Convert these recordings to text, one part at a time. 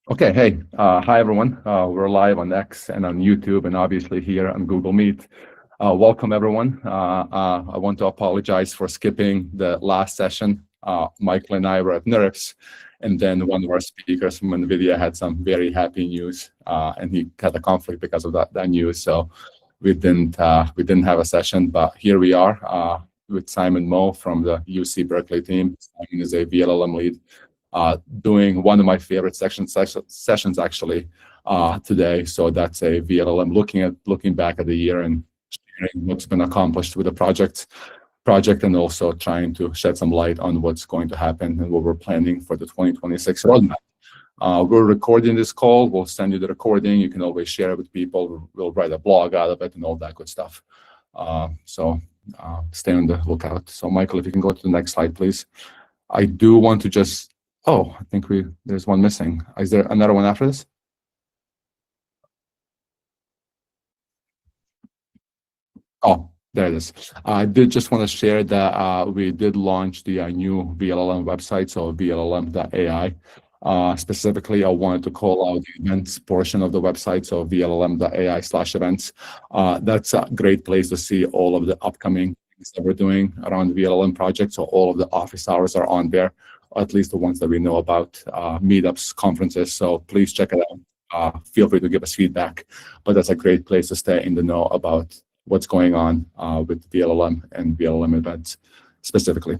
Okay, hey, hi everyone. We're live on X and on YouTube and obviously here on Google Meet. Welcome everyone. I want to apologize for skipping the last session. Michael and I were at NeurIPS, and then one of our speakers from NVIDIA had some very happy news, and he had a conflict because of that news. So we didn't have a session, but here we are with Simon Moe from the UC Berkeley team. Simon is a vLLM lead. Doing one of my favorite sessions actually today. So that's a vLLM looking back at the year and sharing what's been accomplished with the project, and also trying to shed some light on what's going to happen and what we're planning for the 2026 roadmap. We're recording this call. We'll send you the recording. You can always share it with people. We'll write a blog out of it and all that good stuff. So stay on the lookout. So Michael, if you can go to the next slide, please. I do want to just I think there's one missing. Is there another one after this? Oh, there it is. I did just want to share that we did launch the new vLLM website, so vLLM.ai. Specifically, I wanted to call out the events portion of the website, so vLLM.ai/events. That's a great place to see all of the upcoming things that we're doing around the vLLM project. So all of the office hours are on there, or at least the ones that we know about, meetups, conferences. So please check it out. Feel free to give us feedback, but that's a great place to stay in the know about what's going on with vLLM and vLLM events specifically.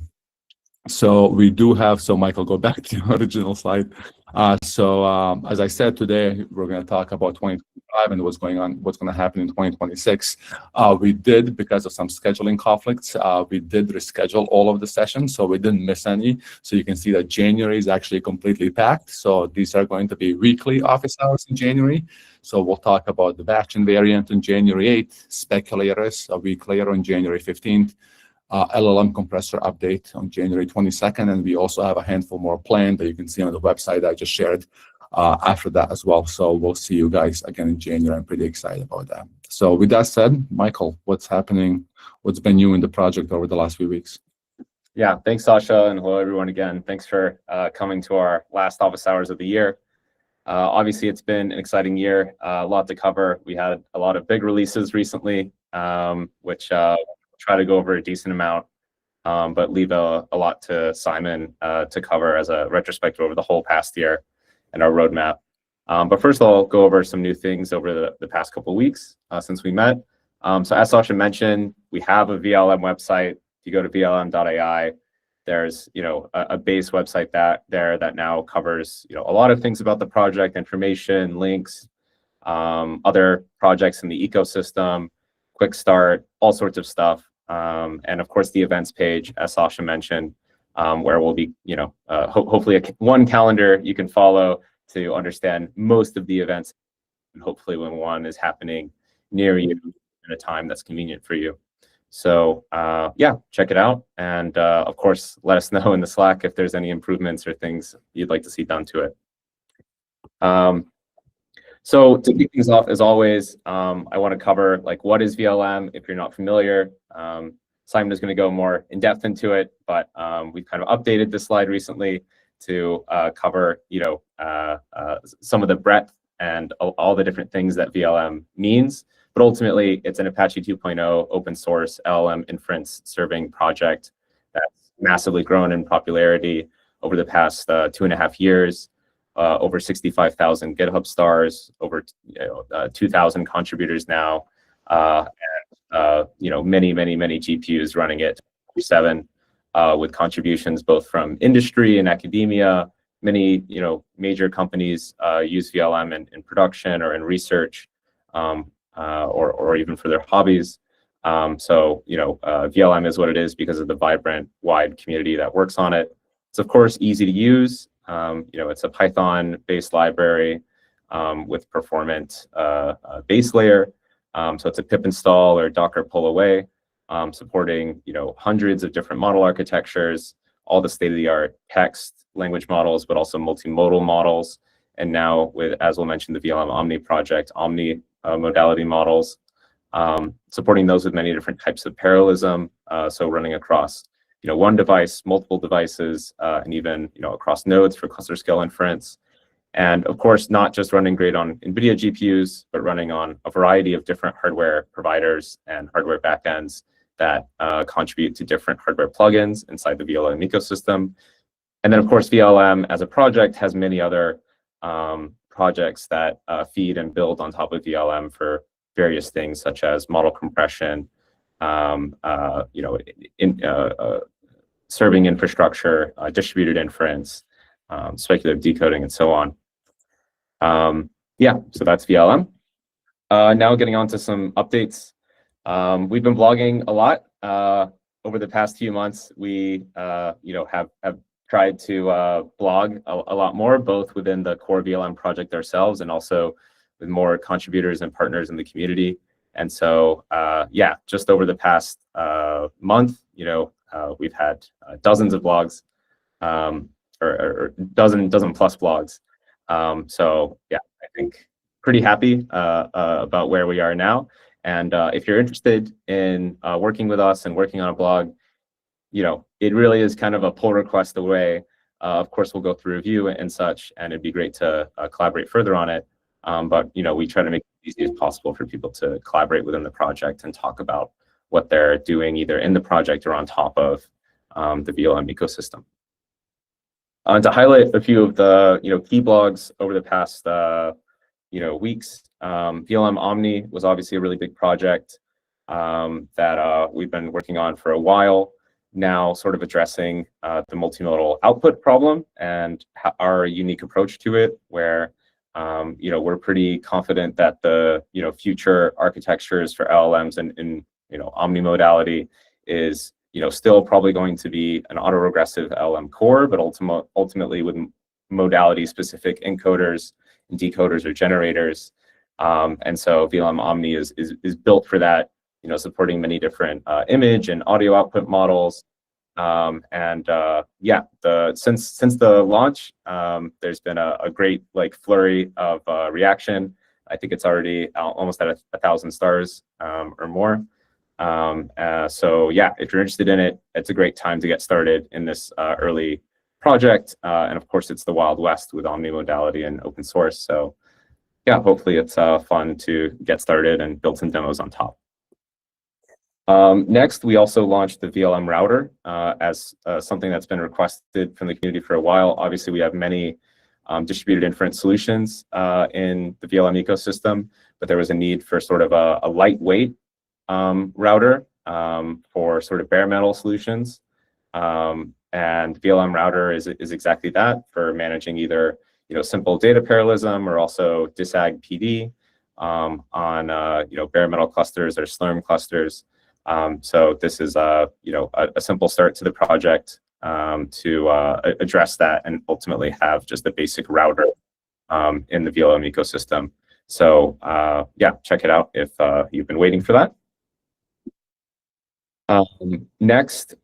So we do have, so Michael, go back to the original slide. As I said, today, we're going to talk about 2025 and what's going to happen in 2026. We did, because of some scheduling conflicts, we did reschedule all of the sessions, so we didn't miss any. So you can see that January is actually completely packed. So these are going to be weekly office hours in January. So we'll talk about the batch invariant on January 8th, speculators a week later on January 15th, LLM compressor update on January 22nd, and we also have a handful more planned that you can see on the website I just shared after that as well. So we'll see you guys again in January. I'm pretty excited about that. So with that said, Michael, what's happening? What's been new in the project over the last few weeks? Yeah, thanks, Sasha, and hello everyone again. Thanks for coming to our last office hours of the year. Obviously, it's been an exciting year, a lot to cover. We had a lot of big releases recently, which try to go over a decent amount, but leave a lot to Simon to cover as a retrospective over the whole past year and our roadmap. But first, I'll go over some new things over the past couple of weeks since we met. So as Sasha mentioned, we have a vLLM website. If you go to vLLM.ai, there's a base website that now covers a lot of things about the project, information, links, other projects in the ecosystem, quick start, all sorts of stuff. And of course, the events page, as Sasha mentioned, where we'll be, hopefully one calendar you can follow to understand most of the events, and hopefully when one is happening near you in a time that's convenient for you. So yeah, check it out. And of course, let us know in the Slack if there's any improvements or things you'd like to see done to it. So to kick things off, as always, I want to cover what is vLLM if you're not familiar. Simon is going to go more in depth into it, but we've kind of updated this slide recently to cover some of the breadth and all the different things that vLLM means. But ultimately, it's an Apache 2.0 open source LLM inference serving project that's massively grown in popularity over the past 2.5 years. Over 65,000 GitHub stars, over 2,000 contributors now, and many GPUs running it 7 with contributions both from industry and academia. Many major companies use vLLM in production or in research, or even for their hobbies. So vLLM is what it is because of the vibrant, wide community that works on it. It's of course easy to use. It's a Python-based library with performant base layer. So it's a pip install or Docker pull away, supporting hundreds of different model architectures, all the state-of-the-art text language models, but also multimodal models. And now with, as we'll mention, the vLLM Omni project, Omni modality models, supporting those with many different types of parallelism. So running across one device, multiple devices, and even across nodes for cluster scale inference. And of course, not just running great on NVIDIA GPUs, but running on a variety of different hardware providers and hardware backends that contribute to different hardware plugins inside the vLLM ecosystem. And then, of course, vLLM as a project has many other projects that feed and build on top of vLLM for various things, such as model compression, serving infrastructure, distributed inference, speculative decoding, and so on. Yeah, so that's vLLM. Now getting on to some updates. We've been blogging a lot over the past few months. We have tried to blog a lot more, both within the core vLLM project ourselves and also with more contributors and partners in the community. And so, yeah, just over the past month, we've had dozens of blogs, or dozen plus blogs. So yeah, I think pretty happy about where we are now. And if you're interested in working with us and working on a blog, it really is kind of a pull request away. Of course, we'll go through review and such, and it'd be great to collaborate further on it. But we try to make it as easy as possible for people to collaborate within the project and talk about what they're doing either in the project or on top of the vLLM ecosystem. To highlight a few of the key blogs over the past weeks, vLLM Omni was obviously a really big project that we've been working on for a while now, sort of addressing the multimodal output problem and our unique approach to it, where we're pretty confident that the future architectures for LLMs in Omni modality is still probably going to be an autoregressive LLM core, but ultimately with modality specific encoders and decoders or generators. And so vLLM Omni is built for that, supporting many different image and audio output models. Yeah, since the launch, there's been a great flurry of reaction. I think it's already almost at 1,000 stars or more. So yeah, if you're interested in it, it's a great time to get started in this early project. And of course, it's the Wild West with Omni modality and open source. So yeah, hopefully it's fun to get started and build some demos on top. Next, we also launched the vLLM router as something that's been requested from the community for a while. Obviously, we have many distributed inference solutions in the vLLM ecosystem, but there was a need for sort of a lightweight router for sort of bare metal solutions. And vLLM router is exactly that, for managing either simple data parallelism or also disag PD on bare metal clusters or Slurm clusters. So this is a simple start to the project to address that and ultimately have just a basic router in the vLLM ecosystem. So yeah, check it out if you've been waiting for that. Next,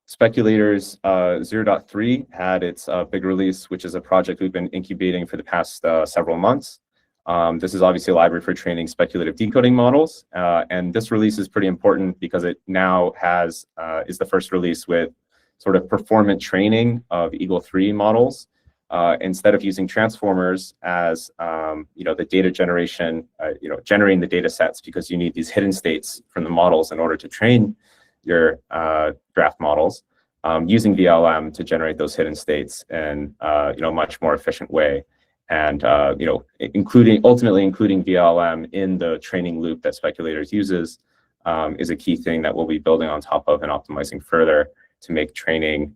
Speculators 0.3 had its big release, which is a project we've been incubating for the past several months. This is obviously a library for training speculative decoding models. And this release is pretty important because it now is the first release with sort of performant training of Eagle 3 models. Instead of using transformers as the data generation, generating the data sets, because you need these hidden states from the models in order to train your draft models, using vLLM to generate those hidden states in a much more efficient way. And ultimately including vLLM in the training loop that Speculators uses is a key thing that we'll be building on top of and optimizing further to make training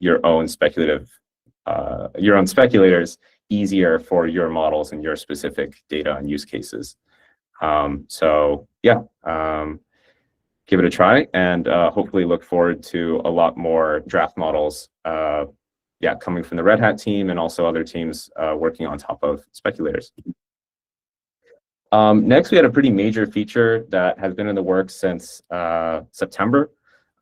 your own speculators easier for your models and your specific data and use cases. So yeah, give it a try, and hopefully look forward to a lot more draft models coming from the Red Hat team and also other teams working on top of Speculators. Next, we had a pretty major feature that has been in the works since September.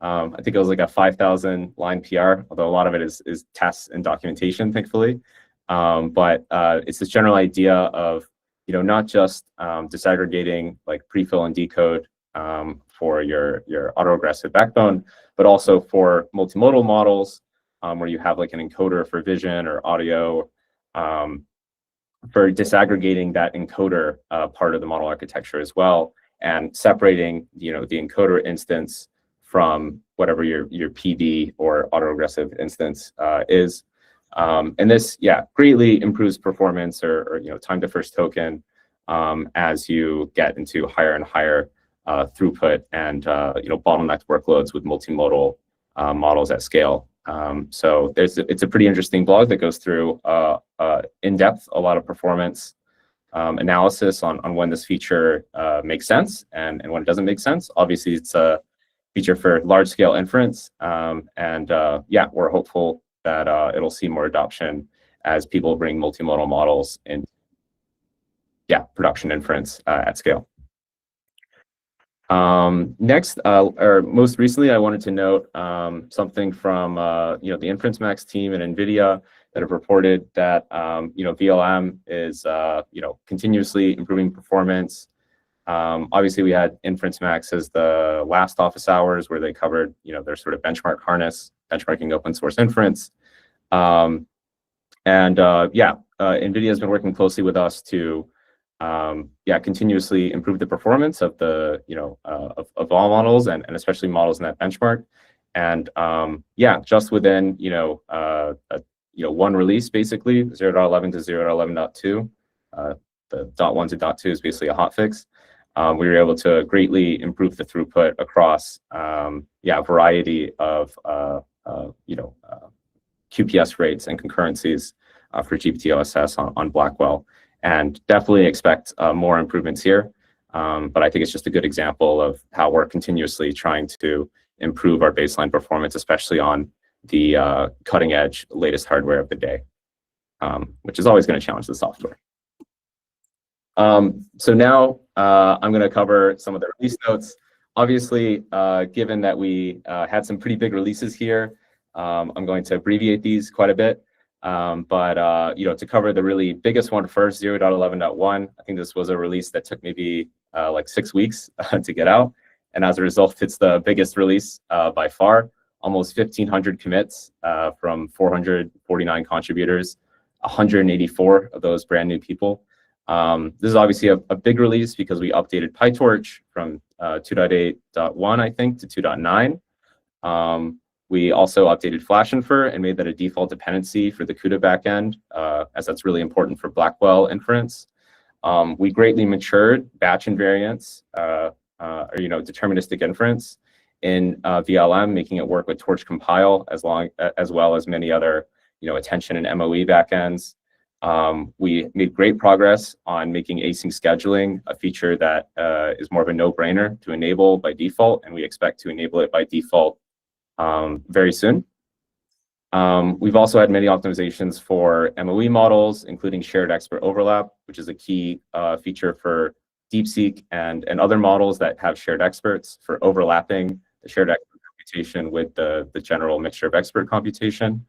I think it was like a 5,000 line PR, although a lot of it is tests and documentation, thankfully. But it's this general idea of not just disaggregating like prefill and decode for your autoregressive backbone, but also for multimodal models where you have like an encoder for vision or audio for disaggregating that encoder part of the model architecture as well, and separating, the encoder instance from whatever your PD or autoregressive instance is. And this, greatly improves performance or time to first token as you get into higher and higher throughput and bottlenecked workloads with multimodal models at scale. So it's a pretty interesting blog that goes through in depth a lot of performance analysis on when this feature makes sense and when it doesn't make sense. Obviously, it's a feature for large scale inference, and we're hopeful that it'll see more adoption as people bring multimodal models in production inference at scale. Next, or most recently, I wanted to note something from the Inference Max team and NVIDIA that have reported that vLLM is continuously improving performance. Obviously, we had Inference Max as the last office hours where they covered their sort of benchmark harness, benchmarking open source inference, NVIDIA has been working closely with us to continuously improve the performance of the of all models and especially models in that benchmark. And just within one release, basically 0.11 to 0.11.2, the .1 to .2 is basically a hotfix. We were able to greatly improve the throughput across a variety of QPS rates and concurrencies for GPT-OSS on Blackwell, and definitely expect more improvements here. But I think it's just a good example of how we're continuously trying to improve our baseline performance, especially on the cutting edge latest hardware of the day, which is always going to challenge the software. So now I'm going to cover some of the release notes. Obviously, given that we had some pretty big releases here, I'm going to abbreviate these quite a bit. But to cover the really biggest one first, 0.11.1, I think this was a release that took maybe like 6 weeks to get out. And as a result, it's the biggest release by far, almost 1,500 commits from 449 contributors, 184 of those brand new people. This is obviously a big release because we updated PyTorch from 2.8.1, I think, to 2.9. We also updated FlashInfer and made that a default dependency for the CUDA backend, as that's really important for Blackwell inference. We greatly matured batch invariance, or deterministic inference in vLLM, making it work with Torch compile as well as many other attention and MOE backends. We made great progress on making async scheduling a feature that is more of a no-brainer to enable by default, and we expect to enable it by default very soon. We've also had many optimizations for MOE models, including shared expert overlap, which is a key feature for DeepSeek and other models that have shared experts for overlapping the shared expert computation with the general mixture of expert computation.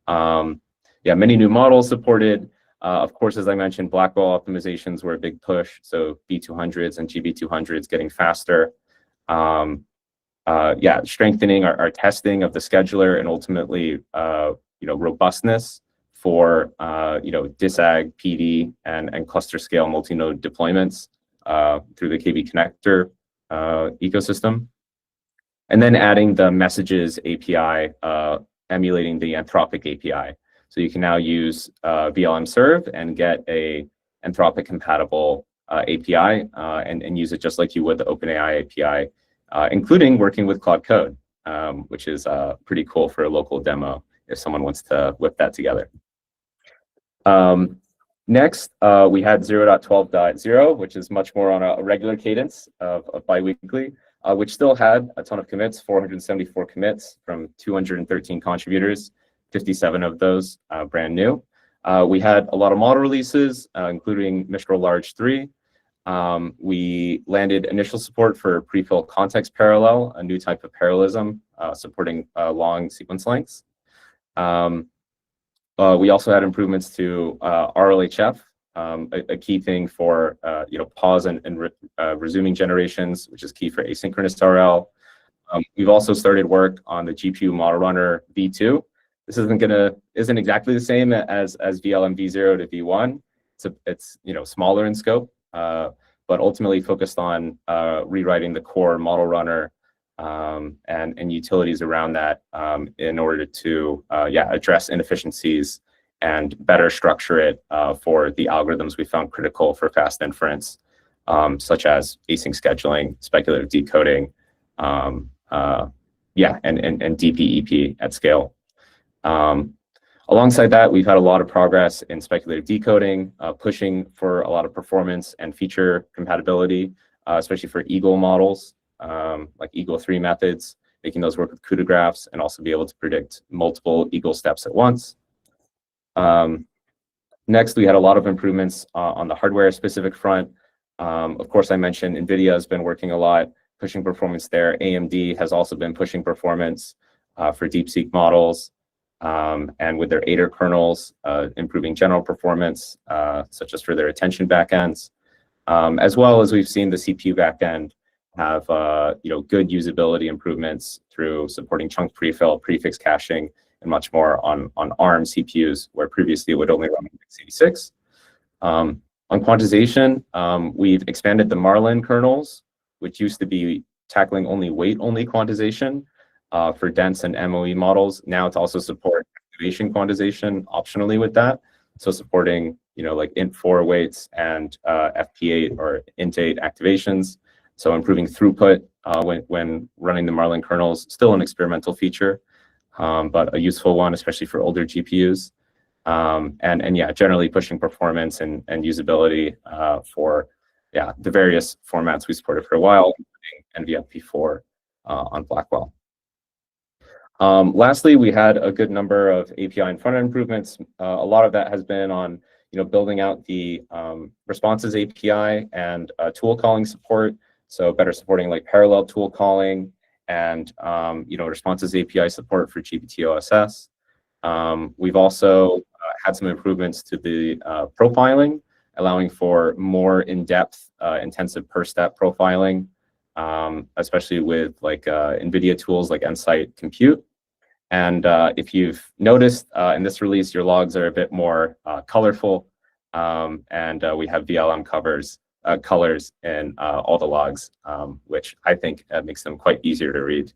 Many new models supported. Of course, as I mentioned, Blackwell optimizations were a big push. So B200s and GB200s getting faster. Strengthening our testing of the scheduler and ultimately, robustness for, disag, PD, and cluster scale multi-node deployments through the KB connector ecosystem. And then adding the messages API, emulating the Anthropic API. So you can now use vLLM serve and get a Anthropic compatible API and use it just like you would the OpenAI API, including working with Claude Code, which is pretty cool for a local demo if someone wants to whip that together. Next, we had 0.12.0, which is much more on a regular cadence of biweekly, which still had a ton of commits, 474 commits from 213 contributors, 57 of those brand new. We had a lot of model releases, including Mistral Large 3. We landed initial support for prefill context parallel, a new type of parallelism supporting long sequence lengths. We also had improvements to RLHF, a key thing for pause and resuming generations, which is key for asynchronous RL. We've also started work on the GPU model runner v2, This isn't exactly the same as vLLM v0 to v1. It's smaller in scope, but ultimately focused on rewriting the core model runner and utilities around that in order to address inefficiencies and better structure it for the algorithms we found critical for fast inference, such as async scheduling, speculative decoding, and DPEP at scale. Alongside that, we've had a lot of progress in speculative decoding, pushing for a lot of performance and feature compatibility, especially for Eagle models, like Eagle 3 methods, making those work with CUDA graphs and also be able to predict multiple Eagle steps at once. Next, we had a lot of improvements on the hardware-specific front. Of course, I mentioned NVIDIA has been working a lot, pushing performance there. AMD has also been pushing performance for DeepSeek models. And with their Aider kernels, improving general performance, such as for their attention backends, as well as we've seen the CPU backend have good usability improvements through supporting chunk prefill, prefix caching, and much more on ARM CPUs, where previously it would only run on x86. On quantization, we've expanded the Marlin kernels, which used to be tackling only weight-only quantization for dense and MOE models. Now it's also support activation quantization optionally with that. So supporting, like int4 weights and FP8 or int8 activations. So improving throughput when running the Marlin kernels, still an experimental feature, but a useful one, especially for older GPUs. Generally pushing performance and usability for the various formats we supported for a while, including NVFP4 on Blackwell. Lastly, we had a good number of API and front-end improvements. A lot of that has been on building out the responses API and tool calling support. So better supporting like parallel tool calling and responses API support for GPT-OSS. We've also had some improvements to the profiling, allowing for more in-depth, intensive per-step profiling, especially with like NVIDIA tools like Nsight Compute. And if you've noticed in this release, your logs are a bit more colorful, and we have vLLM colors in all the logs, which I think makes them quite easier to read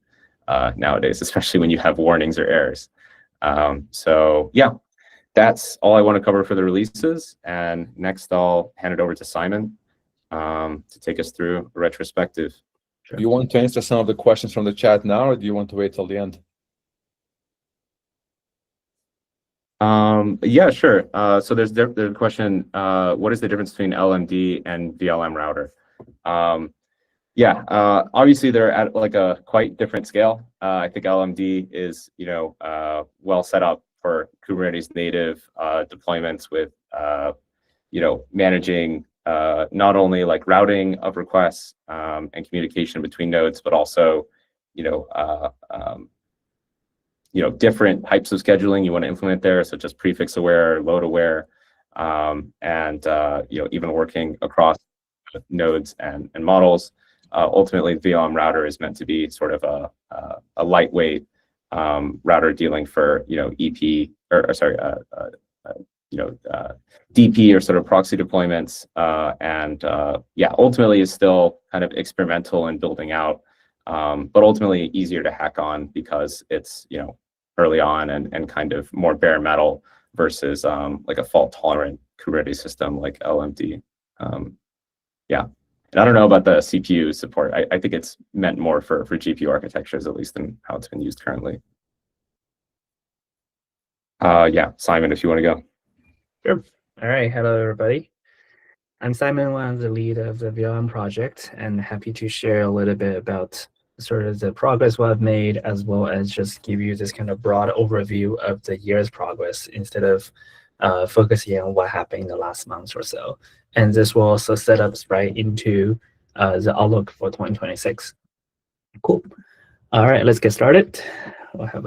nowadays, especially when you have warnings or errors. So yeah, that's all I want to cover for the releases. And next, I'll hand it over to Simon to take us through a retrospective. Sure. Do you want to answer some of the questions from the chat now, or do you want to wait till the end? Yeah, sure. So there's the question, what is the difference between LMD and vLLM router? Obviously they're at like a quite different scale. I think LMD is, well set up for Kubernetes native deployments with, managing not only like routing of requests and communication between nodes, but also, different types of scheduling you want to implement there, such as prefix aware, load aware, and even working across nodes and models. Ultimately, vLLM router is meant to be sort of a lightweight router dealing for EP DP or sort of proxy deployments, and ultimately is still kind of experimental and building out, but ultimately easier to hack on because it's early on and kind of more bare metal versus like a fault tolerant Kubernetes system like LMD. And I don't know about the CPU support. I think it's meant more for GPU architectures, at least in how it's been used currently. Simon, if you want to go. Sure. All right. Hello, everybody. I'm Simon, one of the lead of the vLLM project, and happy to share a little bit about sort of the progress we have made, as well as just give you this kind of broad overview of the year's progress instead of focusing on what happened in the last month or so. And this will also set us right into the outlook for 2026. Cool. All right, let's get started. We'll have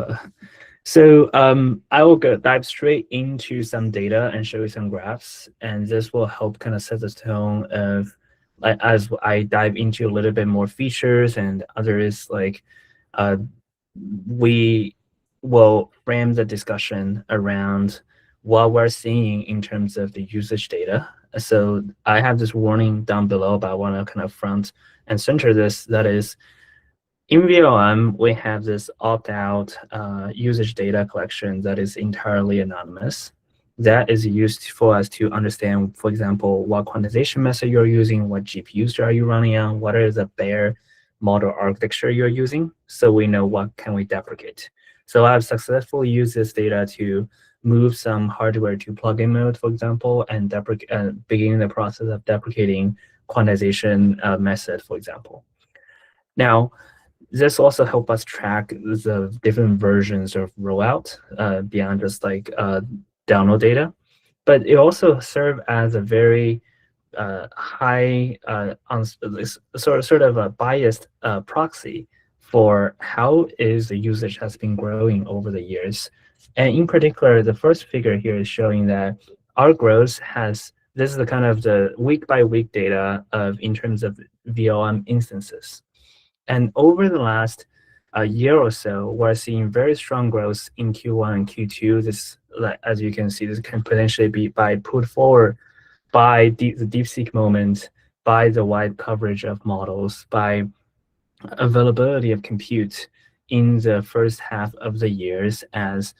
I will dive straight into some data and show you some graphs, and this will help kind of set the tone of, as I dive into a little bit more features and others, like we will frame the discussion around what we're seeing in terms of the usage data. So I have this warning down below, but I want to kind of front and center this. That is, in vLLM, we have this opt-out usage data collection that is entirely anonymous. That is used for us to understand, for example, what quantization method you're using, what GPUs are you running on, what is the bare model architecture you're using, so we know what can we deprecate. So I've successfully used this data to move some hardware to plugin mode, for example, and begin the process of deprecating quantization method, for example. Now, this also helps us track the different versions of rollout beyond just like download data, but it also serves as a very high, sort of a biased proxy for how is the usage has been growing over the years. And in particular, the first figure here is showing that our growth has, this is the kind of the week by week data of in terms of vLLM instances. And over the last year or so, we're seeing very strong growth in Q1 and Q2. This, as you can see, this can potentially be put forward by the DeepSeek moment, by the wide coverage of models, by availability of compute in the first half of the years as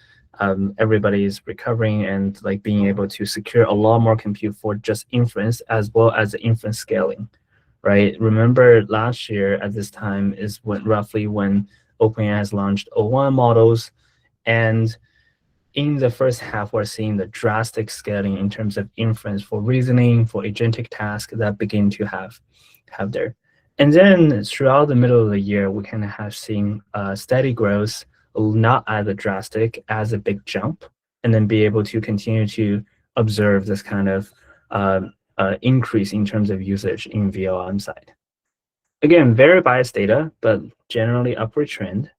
everybody is recovering and like being able to secure a lot more compute for just inference as well as the inference scaling, right? Remember last year at this time is roughly when OpenAI has launched O1 models, and in the first half, we're seeing the drastic scaling in terms of inference for reasoning, for agentic tasks that begin to have there. And then throughout the middle of the year, we kind of have seen steady growth, not as a drastic, as a big jump, and then be able to continue to observe this kind of increase in terms of usage in vLLM side. Again, very biased data, but generally upward trend,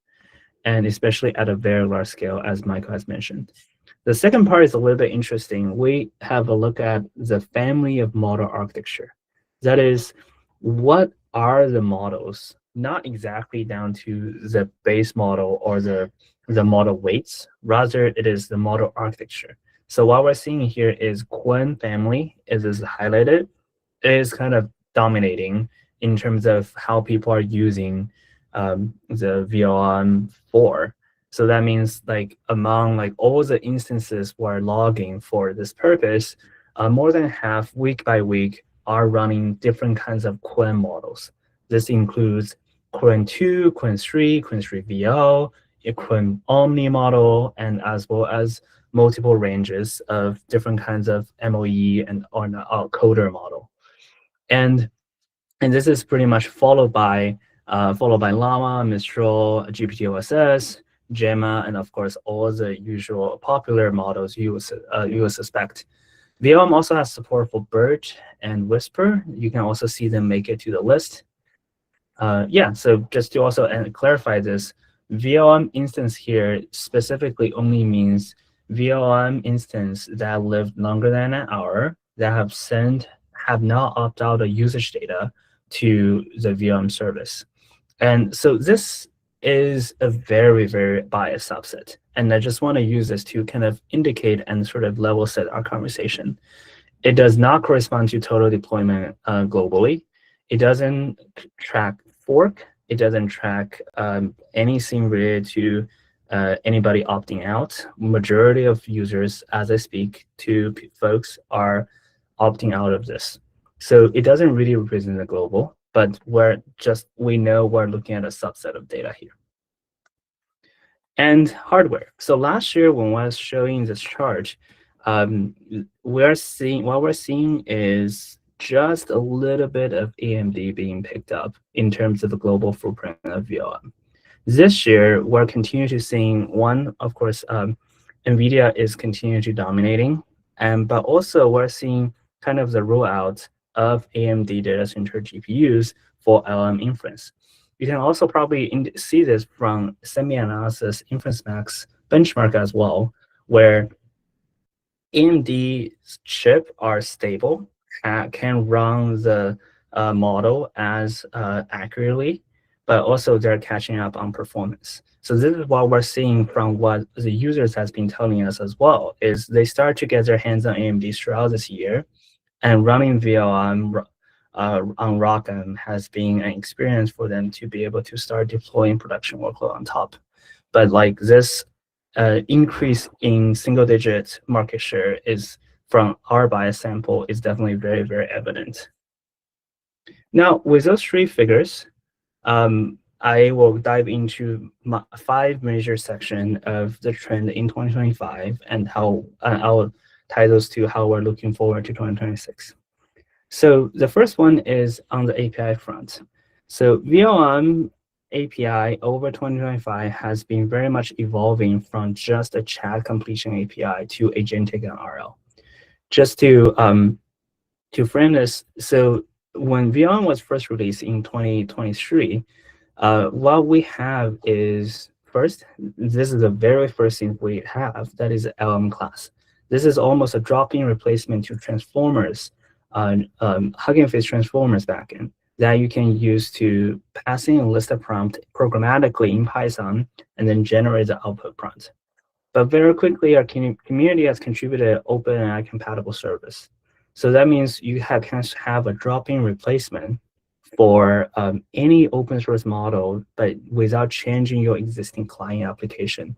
and especially at a very large scale, as Michael has mentioned. The second part is a little bit interesting. We have a look at the family of model architecture. That is, what are the models, not exactly down to the base model or the model weights, rather it is the model architecture. So what we're seeing here is Qwen family is highlighted, is kind of dominating in terms of how people are using the vLLM 4. So that means like among like all the instances we're logging for this purpose, more than half week by week are running different kinds of Qwen models. This includes Qwen 2, Qwen 3, Qwen 3 VL, a Qwen Omni model, and as well as multiple ranges of different kinds of MOE and coder model. And this is pretty much followed by Llama, Mistral, GPT-OSS, Gemma, and of course all the usual popular models you would suspect. vLLM also has support for BERT and Whisper. You can also see them make it to the list. Yeah, so just to also clarify this, vLLM instance here specifically only means vLLM instance that lived longer than an hour, that have not opted out of usage data to the vLLM service. And so this is a very, very biased subset. And I just want to use this to kind of indicate and sort of level set our conversation. It does not correspond to total deployment globally. It doesn't track fork. It doesn't track anything related to anybody opting out. Majority of users, as I speak to folks, are opting out of this. So it doesn't really represent the global, but we know we're looking at a subset of data here. And hardware. So last year when I was showing this chart, what we're seeing is just a little bit of AMD being picked up in terms of the global footprint of vLLM. This year, we're continuing to seeing one, of course, NVIDIA is continuing to dominating, but also we're seeing kind of the rollout of AMD data center GPUs for LLM inference. You can also probably see this from semi-analysis Inference Max benchmark as well, where AMD's chip are stable, can run the model as accurately, but also they're catching up on performance. So this is what we're seeing from what the users has been telling us as well, is they start to get their hands on AMDs throughout this year, and running vLLM on ROCm has been an experience for them to be able to start deploying production workload on top. But like this increase in single-digit market share is from our bias sample is definitely very, very evident. Now, with those three figures, I will dive into 5 major sections of the trend in 2025 and how I'll tie those to how we're looking forward to 2026. So the first one is on the API front. So vLLM API over 2025 has been very much evolving from just a chat completion API to agentic and RL. Just to frame this, so when vLLM was first released in 2023, what we have is, first, this is the very first thing we have, that is LM class. This is almost a drop-in replacement to transformers, Hugging Face transformers backend that you can use to pass in a list of prompt programmatically in Python and then generate the output prompt. But very quickly, our community has contributed OpenAI compatible service. So that means you can have a drop-in replacement for any open source model, but without changing your existing client application.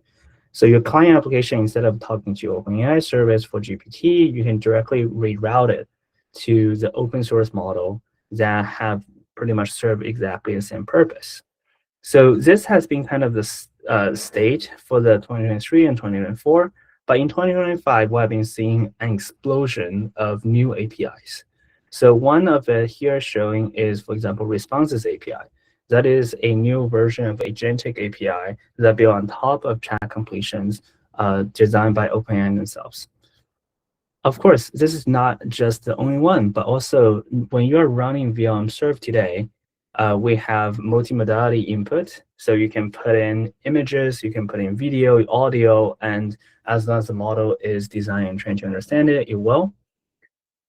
So your client application, instead of talking to your OpenAI service for GPT, you can directly reroute it to the open source model that have pretty much serve exactly the same purpose. So this has been kind of the state for the 2023 and 2024. But in 2025, we have been seeing an explosion of new APIs. So one of it here showing is, for example, Responses API. That is a new version of agentic API that built on top of chat completions designed by OpenAI themselves. Of course, this is not just the only one, but also when you're running vLLM Serve today, we have multimodality input. So you can put in images, you can put in video, audio, and as long as the model is designed and trained to understand it, it will.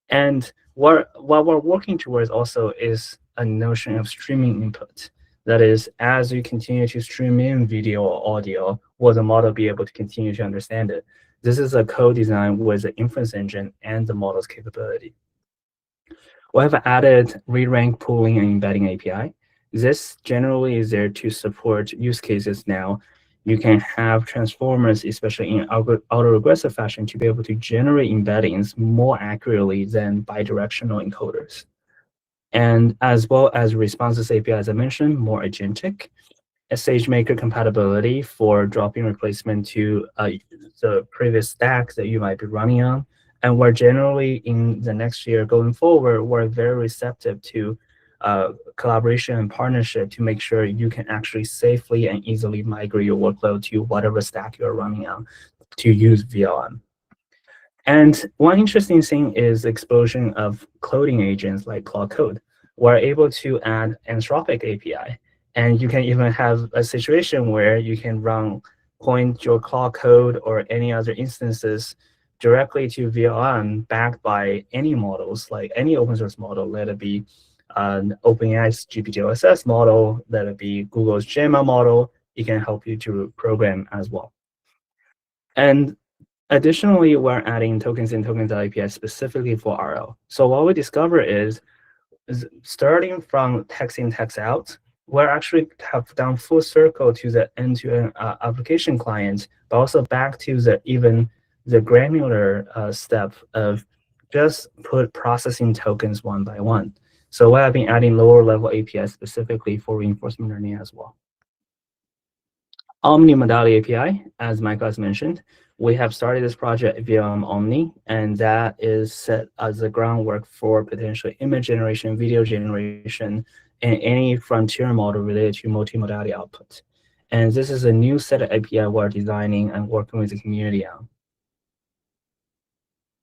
And what we're working towards also is a notion of streaming input. That is, as you continue to stream in video or audio, will the model be able to continue to understand it? This is a co-design with the inference engine and the model's capability. We have added re-rank pooling and embedding API. This generally is there to support use cases now. You can have transformers, especially in autoregressive fashion, to be able to generate embeddings more accurately than bidirectional encoders. And as well as Responses API, as I mentioned, more agentic. A SageMaker compatibility for drop-in replacement to the previous stack that you might be running on. And we're generally, in the next year going forward, we're very receptive to collaboration and partnership to make sure you can actually safely and easily migrate your workload to whatever stack you're running on to use vLLM. And one interesting thing is the explosion of coding agents like Claude Code. We're able to add Anthropic API. And you can even have a situation where you can point your Claude Code or any other instances directly to vLLM backed by any models, like any open source model, let it be an OpenAI's GPT-OSS model, let it be Google's GML model. It can help you to program as well. And additionally, we're adding tokens in tokens.api specifically for RL. So what we discover is starting from text in, text out, we're actually have done full circle to the end-to-end application client, but also back to the granular step of just processing tokens one by one. So we have been adding lower level APIs specifically for reinforcement learning as well. Omni-modality API, as Michael has mentioned, we have started this project via Omni, and that is set as the groundwork for potential image generation, video generation, and any frontier model related to multimodality output. And this is a new set of API we're designing and working with the community on.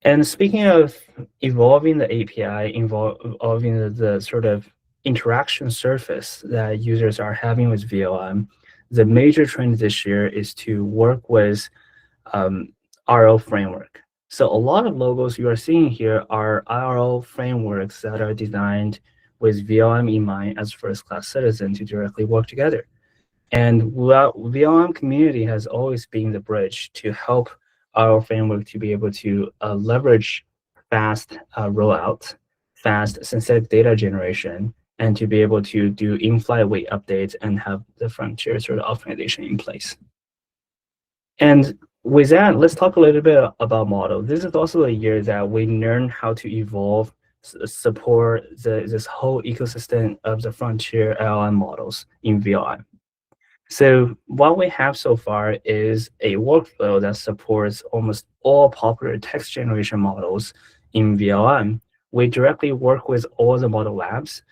And speaking of evolving the API, evolving the sort of interaction surface that users are having with vLLM, the major trend this year is to work with RL framework. So a lot of logos you are seeing here are RL frameworks that are designed with vLLM in mind as first-class citizen to directly work together. And vLLM community has always been the bridge to help our framework to be able to leverage fast rollout, fast synthetic data generation, and to be able to do in-flight weight updates and have the frontier sort of optimization in place. And with that, let's talk a little bit about model. This is also a year that we learn how to evolve, support this whole ecosystem of the frontier LLM models in vLLM. So what we have so far is a workflow that supports almost all popular text generation models in vLLM. We directly work with all the model labs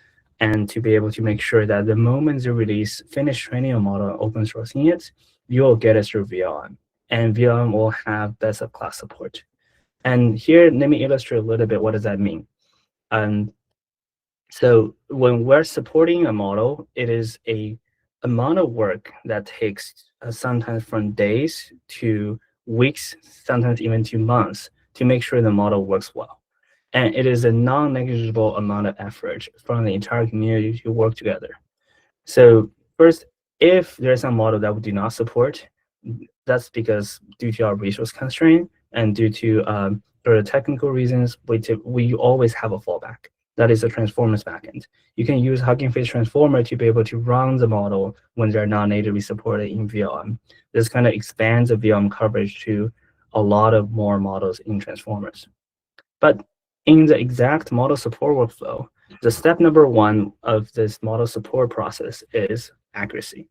and to be able to make sure that the moment you release, finish training a model and open sourcing it, you'll get it through vLLM. And vLLM will have best of class support. And here, let me illustrate a little bit what does that mean. So when we're supporting a model, it is a amount of work that takes sometimes from days to weeks, sometimes even to months to make sure the model works well. And it is a non-negligible amount of effort from the entire community to work together. So first, if there's a model that we do not support, that's because due to our resource constraint and due to sort of technical reasons, we always have a fallback. That is a transformers backend. You can use Hugging Face Transformer to be able to run the model when they're not natively supported in vLLM. This kind of expands the vLLM coverage to a lot of more models in transformers. But in the exact model support workflow, the step number one of this model support process is accuracy.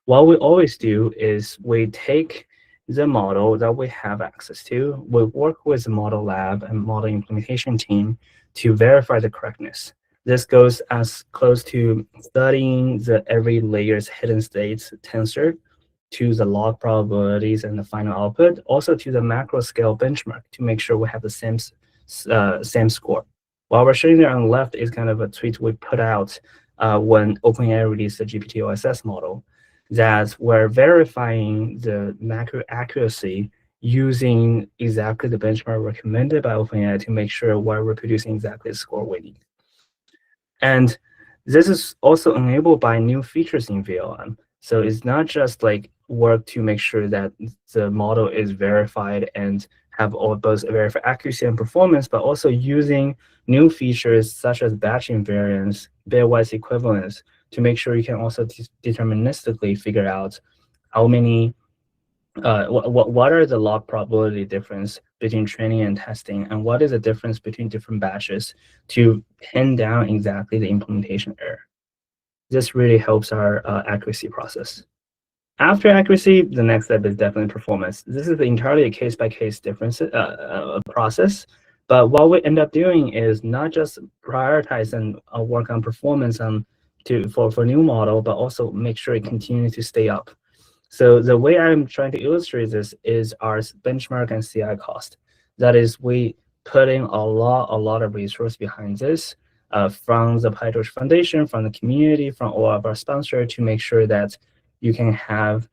What we always do is we take the model that we have access to, we work with the model lab and model implementation team to verify the correctness. This goes as close to studying the every layer's hidden states tensor to the log probabilities and the final output, also to the macro scale benchmark to make sure we have the same score. What we're showing there on the left is kind of a tweet we put out when OpenAI released the GPT-OSS model, that we're verifying the macro accuracy using exactly the benchmark recommended by OpenAI to make sure we're reproducing exactly the score we need. And this is also enabled by new features in vLLM. So it's not just like work to make sure that the model is verified and have all both verified accuracy and performance, but also using new features such as batch invariance, bitwise equivalence, to make sure you can also deterministically figure out how many what are the log probability difference between training and testing, and what is the difference between different batches to pin down exactly the implementation error. This really helps our accuracy process. After accuracy, the next step is definitely performance. This is entirely a case-by-case difference process, but what we end up doing is not just prioritize and work on performance for new model, but also make sure it continues to stay up. So the way I'm trying to illustrate this is our benchmark and CI cost. That is, we put in a lot of resource behind this from the PyTorch Foundation, from the community, from all of our sponsors to make sure that you can have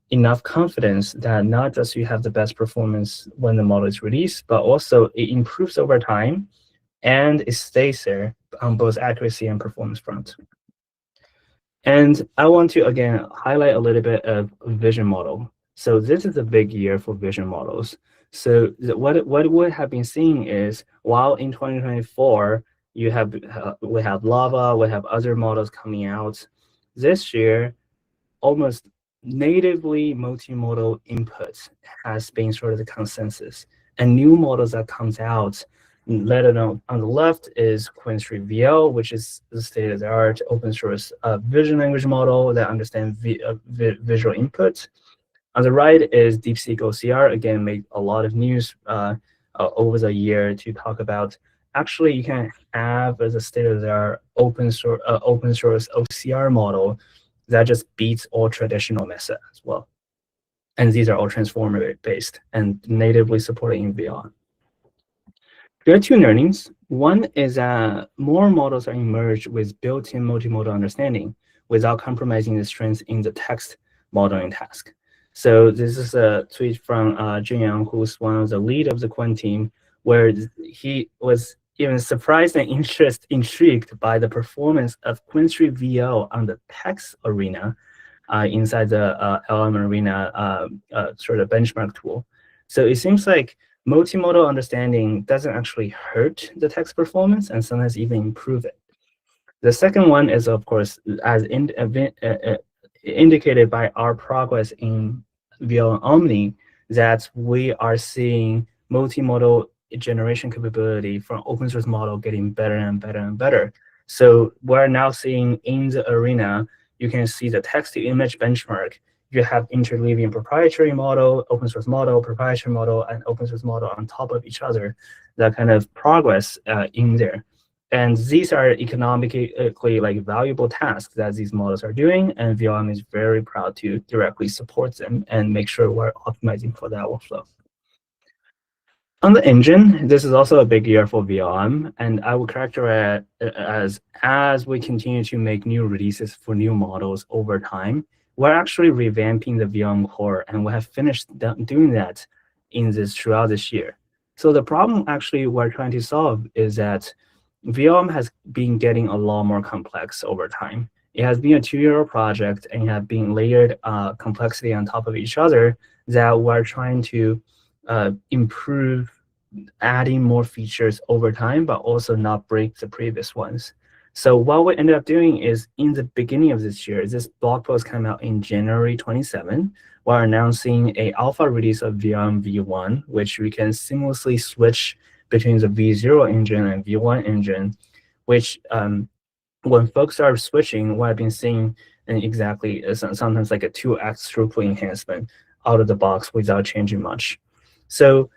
enough confidence that not just you have the best performance when the model is released, but also it improves over time and it stays there on both accuracy and performance front. And I want to, again, highlight a little bit of vision model. So this is a big year for vision models. So what we have been seeing is, while in 2024, we have Lava, we have other models coming out, this year, almost natively multimodal inputs has been sort of the consensus. And new models that comes out, let alone on the left is Quinn3 VL, which is the state-of-the-art open source vision language model that understands visual input. On the right is DeepSeek OCR, again, made a lot of news over the year to talk about, actually, you can have as a state-of-the-art open source OCR model that just beats all traditional methods as well. And these are all transformer based and natively supported in VR. There are two learnings. One is that more models are emerged with built-in multimodal understanding without compromising the strength in the text modeling task. So this is a tweet from Junyang, who's one of the lead of the Quinn team, where he was even surprised and intrigued by the performance of Quinn3 VL on the text arena, inside the LLM Arena sort of benchmark tool. So it seems like multimodal understanding doesn't actually hurt the text performance and sometimes even improve it. The second one is, of course, as indicated by our progress in vLLM Omni, that we are seeing multimodal generation capability from open source model getting better and better and better. So we're now seeing in the arena, you can see the text to image benchmark. You have interleaving proprietary model, open source model, proprietary model, and open source model on top of each other. That kind of progress in there. And these are economically like valuable tasks that these models are doing, and vLLM is very proud to directly support them and make sure we're optimizing for that workflow. On the engine, this is also a big year for vLLM, and I would characterize it as we continue to make new releases for new models over time, we're actually revamping the vLLM core, and we have finished doing that throughout this year. So the problem actually we're trying to solve is that vLLM has been getting a lot more complex over time. It has been a 2-year project and have been layered complexity on top of each other that we're trying to improve, adding more features over time, but also not break the previous ones. So what we ended up doing is in the beginning of this year, this blog post came out in January 27, we're announcing a alpha release of vLLM v1, which we can seamlessly switch between the v0 engine and v1 engine, which when folks are switching, what I've been seeing exactly is sometimes like a 2x throughput enhancement out of the box without changing much. So,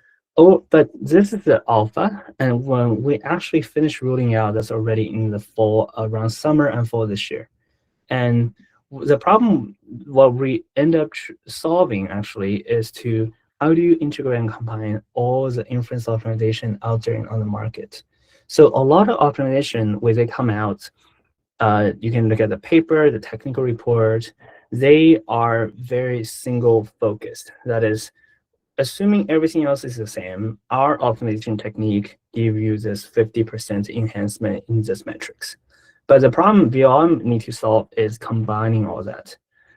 but this is the alpha, and when we actually finish rolling out, that's already in the fall, around summer and fall this year. And the problem, what we end up solving actually is how do you integrate and combine all the inference optimization out there and on the market? So a lot of optimization, when they come out, you can look at the paper, the technical report, they are very single focused. That is, assuming everything else is the same, our optimization technique gives you this 50% enhancement in this metrics. But the problem vLLM need to solve is combining all that.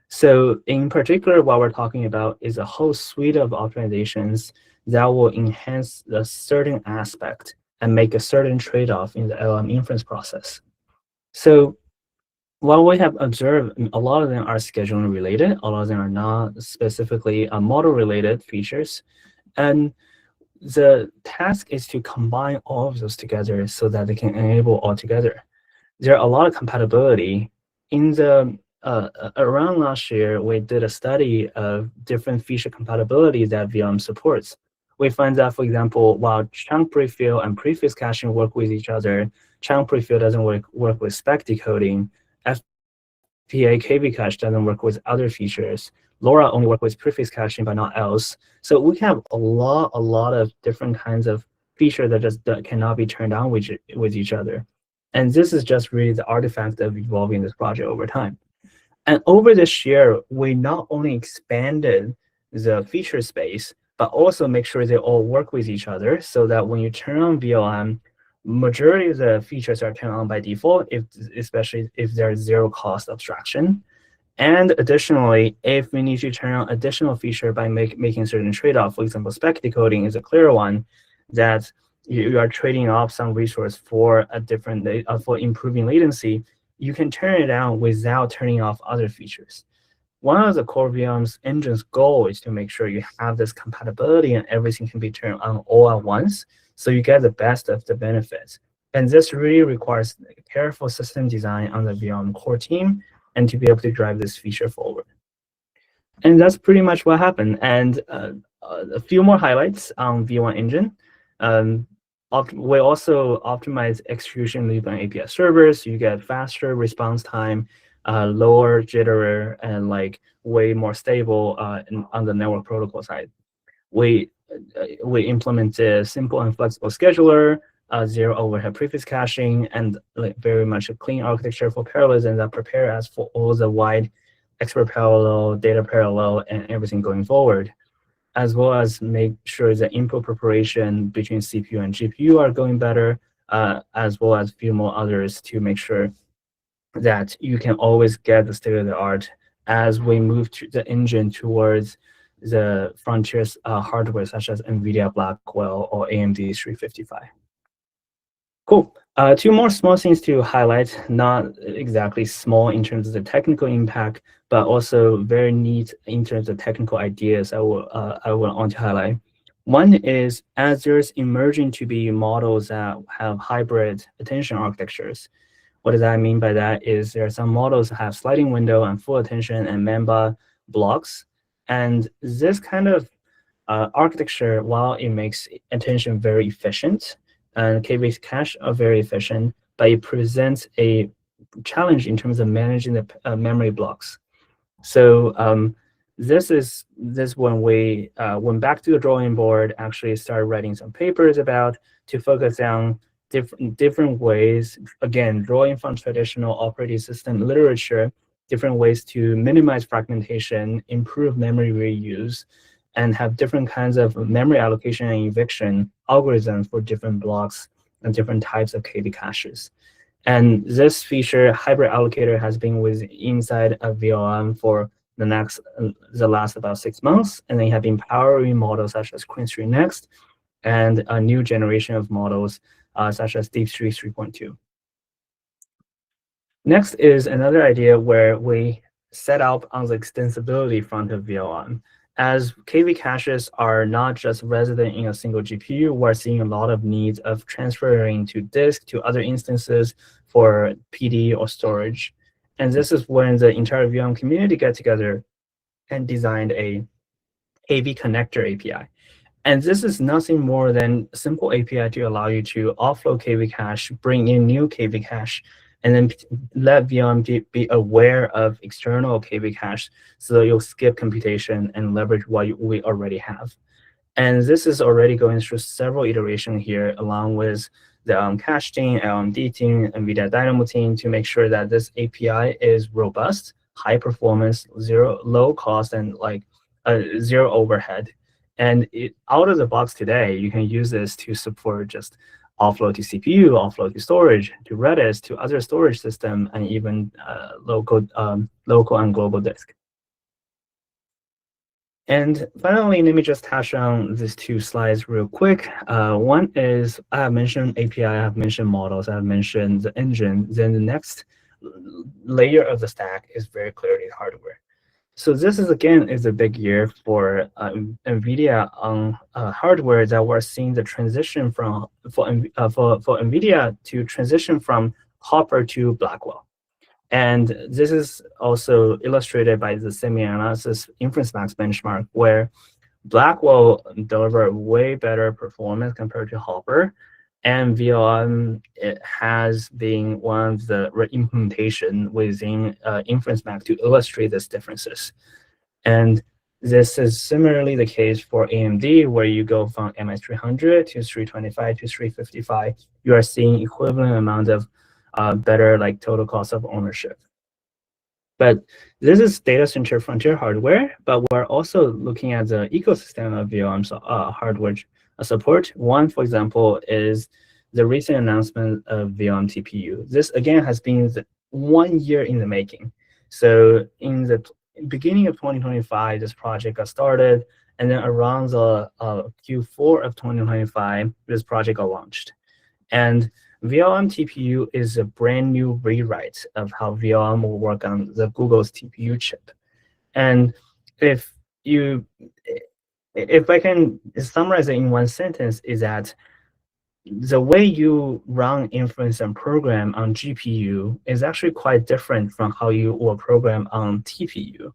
So in particular, what we're talking about is a whole suite of optimizations that will enhance a certain aspect and make a certain trade-off in the LLM inference process. So what we have observed, a lot of them are scheduling related, a lot of them are not specifically model-related features. And the task is to combine all of those together so that they can enable all together. There are a lot of compatibility. In the around last year, we did a study of different feature compatibility that vLLM supports. We find that, for example, while chunk prefill and preface caching work with each other, chunk prefill doesn't work with spec decoding. FPA KV cache doesn't work with other features. LoRa only work with preface caching, but not else. So we have a lot of different kinds of features that cannot be turned on with each other. And this is just really the artifact of evolving this project over time. And over this year, we not only expanded the feature space, but also make sure they all work with each other so that when you turn on vLLM, majority of the features are turned on by default, especially if there's zero cost abstraction. And additionally, if we need to turn on additional feature by making certain trade-off, for example, spec decoding is a clear one, that you are trading off some resource for for improving latency, you can turn it on without turning off other features. One of the core vLLM's engine's goal is to make sure you have this compatibility and everything can be turned on all at once, so you get the best of the benefits. And this really requires careful system design on the vLLM core team and to be able to drive this feature forward. And that's pretty much what happened. And a few more highlights on V1 engine. We also optimize execution loop on API servers. So you get faster response time, lower jitter, and like way more stable on the network protocol side. We implemented simple and flexible scheduler, zero overhead preface caching, and like very much a clean architecture for parallelism that prepare us for all the wide expert parallel, data parallel, and everything going forward, as well as make sure the input preparation between CPU and GPU are going better, as well as a few more others to make sure that you can always get the state of the art as we move to the engine towards the frontiers hardware such as NVIDIA Blackwell or AMD 355. Cool. Two more small things to highlight, not exactly small in terms of the technical impact, but also very neat in terms of technical ideas I want to highlight. One is, as there's emerging to be models that have hybrid attention architectures. What does that mean by that is there are some models that have sliding window and full attention and Mamba blocks. And this kind of architecture, while it makes attention very efficient, and KV cache are very efficient, but it presents a challenge in terms of managing the memory blocks. So this when we went back to the drawing board, actually started writing some papers about to focus on different ways, again, drawing from traditional operating system literature, different ways to minimize fragmentation, improve memory reuse, and have different kinds of memory allocation and eviction algorithms for different blocks and different types of KV caches. And this feature, hybrid allocator, has been inside of vLLM for the last about 6 months, and they have been powering models such as QueenStreet Next and a new generation of models such as DeepStreet 3.2. Next is another idea where we set up on the extensibility front of vLLM. As KV caches are not just resident in a single GPU, we're seeing a lot of needs of transferring to disk to other instances for PD or storage. And this is when the entire vLLM community got together and designed a KV connector API. And this is nothing more than a simple API to allow you to offload KV cache, bring in new KV cache, and then let vLLM be aware of external KV cache so that you'll skip computation and leverage what we already have. And this is already going through several iterations here, along with the cache team, LMD team, NVIDIA Dynamo team, to make sure that this API is robust, high performance, low cost, and like zero overhead. And out of the box today, you can use this to support just offload to CPU, offload to storage, to Redis, to other storage system, and even local and global disk. And finally, let me just touch on these two slides real quick. One is I have mentioned API, I have mentioned models, I have mentioned the engine. Then the next layer of the stack is very clearly hardware. So this is, again, is a big year for NVIDIA on hardware, that we're seeing the transition from for NVIDIA to transition from Hopper to Blackwell. And this is also illustrated by the semi-analysis inference max benchmark, where Blackwell deliver way better performance compared to Hopper. And vLLM, it has been one of the implementation within inference max to illustrate these differences. And this is similarly the case for AMD, where you go from MI300 to 325 to 355. You are seeing equivalent amount of better like total cost of ownership. But this is data center frontier hardware, but we're also looking at the ecosystem of vLLM hardware support. One, for example, is the recent announcement of vLLM TPU. This, again, has been 1 year in the making. So in the beginning of 2025, this project got started, and then around the Q4 of 2025, this project got launched. And vLLM TPU is a brand new rewrite of how vLLM will work on the Google's TPU chip. And if I can summarize it in one sentence, is that the way you run inference and program on GPU is actually quite different from how you will program on TPU.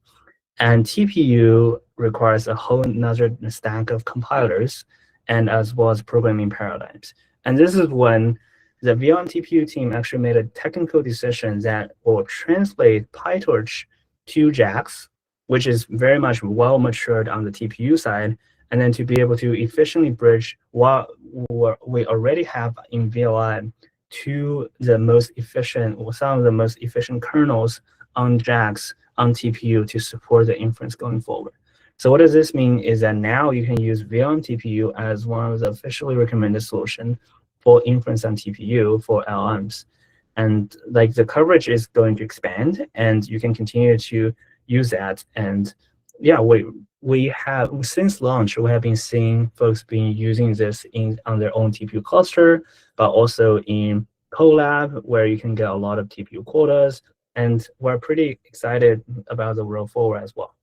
And TPU requires a whole another stack of compilers, and as well as programming paradigms. And this is when the vLLM TPU team actually made a technical decision that will translate PyTorch to JAX, which is very much well matured on the TPU side, and then to be able to efficiently bridge what we already have in vLLM to the most efficient, or some of the most efficient kernels on JAX on TPU to support the inference going forward. So what does this mean is that now you can use vLLM TPU as one of the officially recommended solutions for inference on TPU for LLMs. And like the coverage is going to expand, and you can continue to use that. And yeah, we have, since launch, we have been seeing folks being using this on their own TPU cluster, but also in Colab, where you can get a lot of TPU quotas. And we're pretty excited about the road forward as well.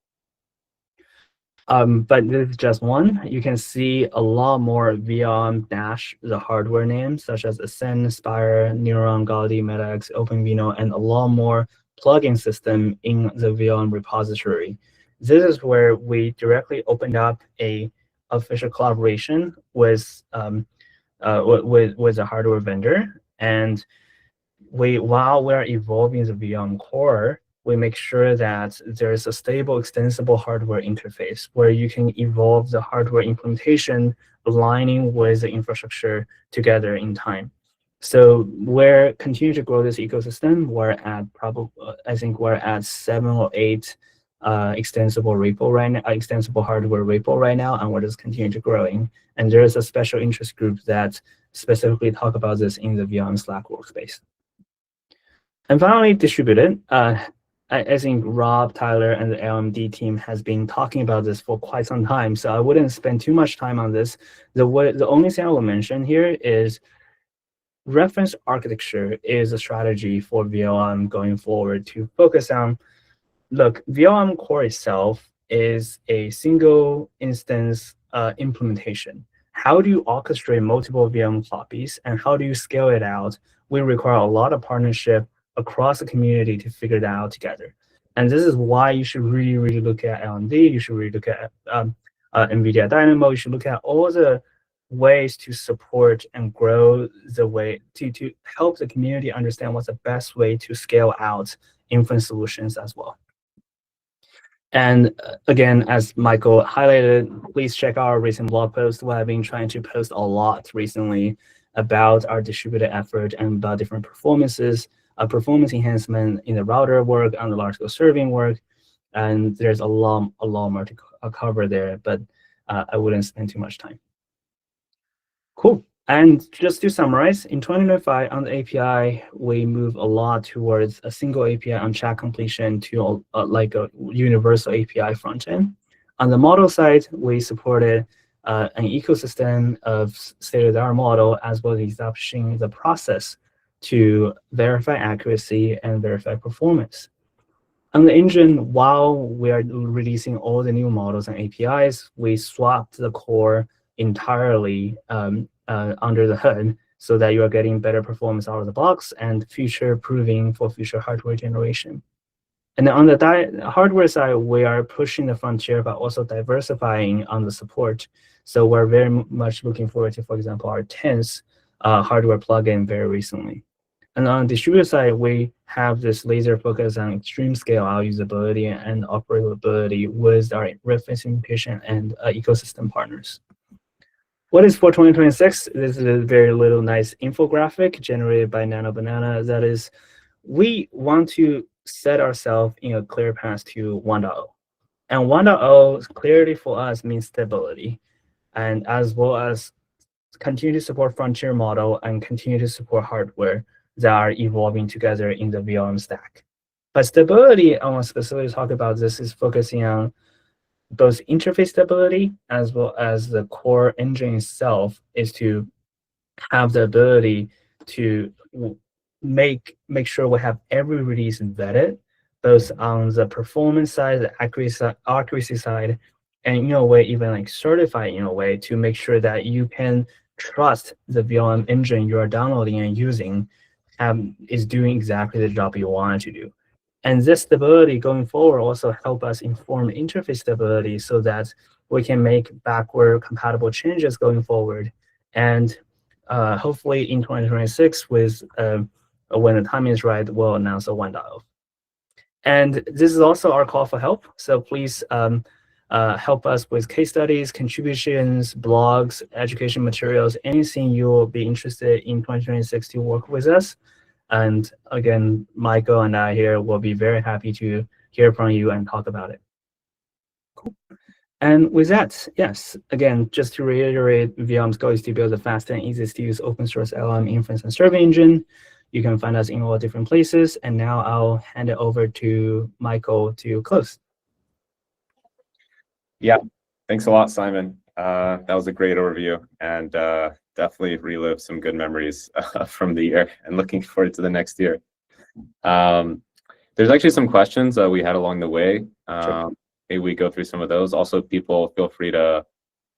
But this is just one. You can see a lot more vLLM dash the hardware names, such as Ascend, Spire, Neuron, Gaudi, MetaX, OpenVINO, and a lot more plugin system in the vLLM repository. This is where we directly opened up a official collaboration with a hardware vendor, and while we're evolving the vLLM core, we make sure that there's a stable, extensible hardware interface where you can evolve the hardware implementation aligning with the infrastructure together in time. So we're continuing to grow this ecosystem. We're at probably, I think we're at 7 or 8 extensible repo right now, extensible hardware repo right now, and we're just continuing to growing. And there's a special interest group that specifically talk about this in the vLLM Slack workspace. And finally, distributed. I think Rob, Tyler, and the LMD team has been talking about this for quite some time, so I wouldn't spend too much time on this. The only thing I will mention here is reference architecture is a strategy for vLLM going forward to focus on, look, vLLM core itself is a single instance implementation. How do you orchestrate multiple vLLM copies, and how do you scale it out? We require a lot of partnership across the community to figure that out together. And this is why you should really, really look at LMD. You should really look at NVIDIA Dynamo. You should look at all the ways to support and grow the way to help the community understand what's the best way to scale out inference solutions as well. And again, as Michael highlighted, please check out our recent blog post. We have been trying to post a lot recently about our distributed effort and about different performances, performance enhancement in the router work and the large-scale serving work. And there's a lot more to cover there, but I wouldn't spend too much time. Cool. And just to summarize, in 2025 on the API, we move a lot towards a single API on chat completion to like a universal API frontend. On the model side, we supported an ecosystem of state-of-the-art model, as well as establishing the process to verify accuracy and verify performance. On the engine, while we are releasing all the new models and APIs, we swapped the core entirely under the hood so that you are getting better performance out of the box and future proving for future hardware generation. And then on the hardware side, we are pushing the frontier, but also diversifying on the support. So we're very much looking forward to, for example, our 10th hardware plugin very recently. And on the distributor side, we have this laser focus on extreme scale out usability and operability with our reference implementation and ecosystem partners. What is for 2026? This is a very little nice infographic generated by Nano Banana. That is, we want to set ourselves in a clear path to 1.0. And 1.0 clearly for us means stability, and as well as continue to support frontier model and continue to support hardware that are evolving together in the vLLM stack. But stability, I want to specifically talk about this, is focusing on both interface stability as well as the core engine itself, is to have the ability to make sure we have every release vetted, both on the performance side, the accuracy side, and in a way even like certified in a way to make sure that you can trust the vLLM engine you are downloading and using is doing exactly the job you want it to do. And this stability going forward also help us inform interface stability so that we can make backward compatible changes going forward. And hopefully in 2026, with when the time is right, we'll announce a 1.0. And this is also our call for help. So please help us with case studies, contributions, blogs, education materials, anything you will be interested in 2026 to work with us. And again, Michael and I here will be very happy to hear from you and talk about it. Cool. And with that, yes, again, just to reiterate, vLLM's goal is to build the fast and easiest to use open source LLM inference and serving engine. You can find us in all different places. And now I'll hand it over to Michael to close. Yeah, thanks a lot, Simon. That was a great overview, and definitely relived some good memories from the year, and looking forward to the next year. There's actually some questions we had along the way. Sure. Maybe we go through some of those. Also, people feel free to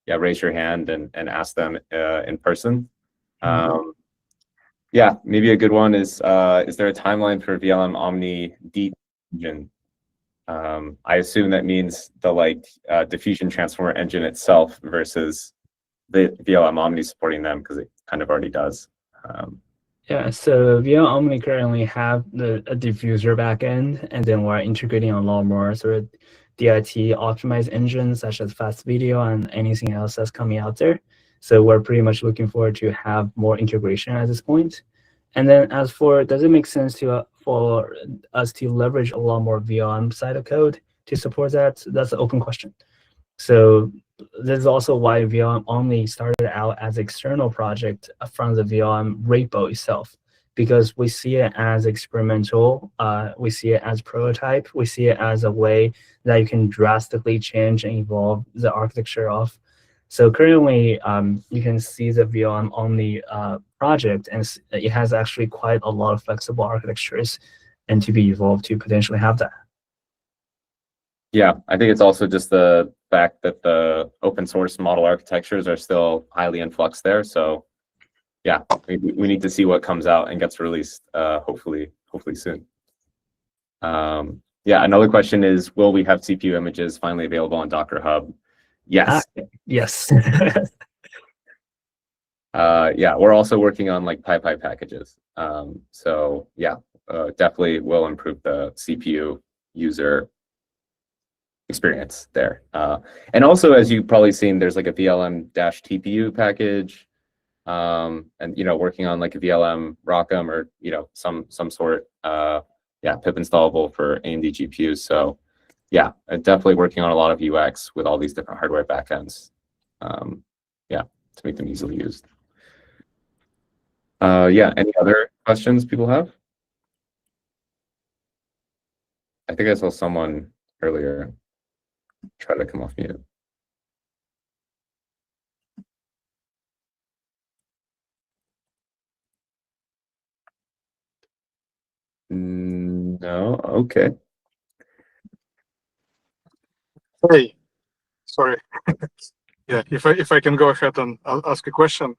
raise your hand and ask them in person. Yeah, maybe a good one is there a timeline for vLLM Omni Deep engine? I assume that means the diffusion transformer engine itself versus the vLLM Omni supporting them, because it kind of already does. Yeah, so vLLM Omni currently have a diffuser backend, and then we're integrating a lot more sort of DIT optimized engines such as fast video and anything else that's coming out there. So we're pretty much looking forward to have more integration at this point. And then as for, does it make sense to for us to leverage a lot more vLLM side of code to support that? That's an open question. So this is also why vLLM Omni started out as external project from the vLLM repo itself, because we see it as experimental, we see it as prototype, we see it as a way that you can drastically change and evolve the architecture of. So currently, you can see the vLLM Omni project, and it has actually quite a lot of flexible architectures and to be evolved to potentially have that. Yeah, I think it's also just the fact that the open source model architectures are still highly in flux there. So yeah, we need to see what comes out and gets released hopefully soon. Yeah, another question is, will we have CPU images finally available on Docker Hub? Yes. Yes. Yeah, we're also working on PyPy packages. So yeah, definitely will improve the CPU user experience there. And also, as you've probably seen, there's a vLLM-TPU package, and working on a vLLM ROCm or some sort, pip installable for AMD GPUs. So yeah, definitely working on a lot of UX with all these different hardware backends, to make them easily used. Yeah, any other questions people have? I think I saw someone earlier try to come off mute. No, okay. Hey, sorry. Yeah, if I can go ahead and ask a question.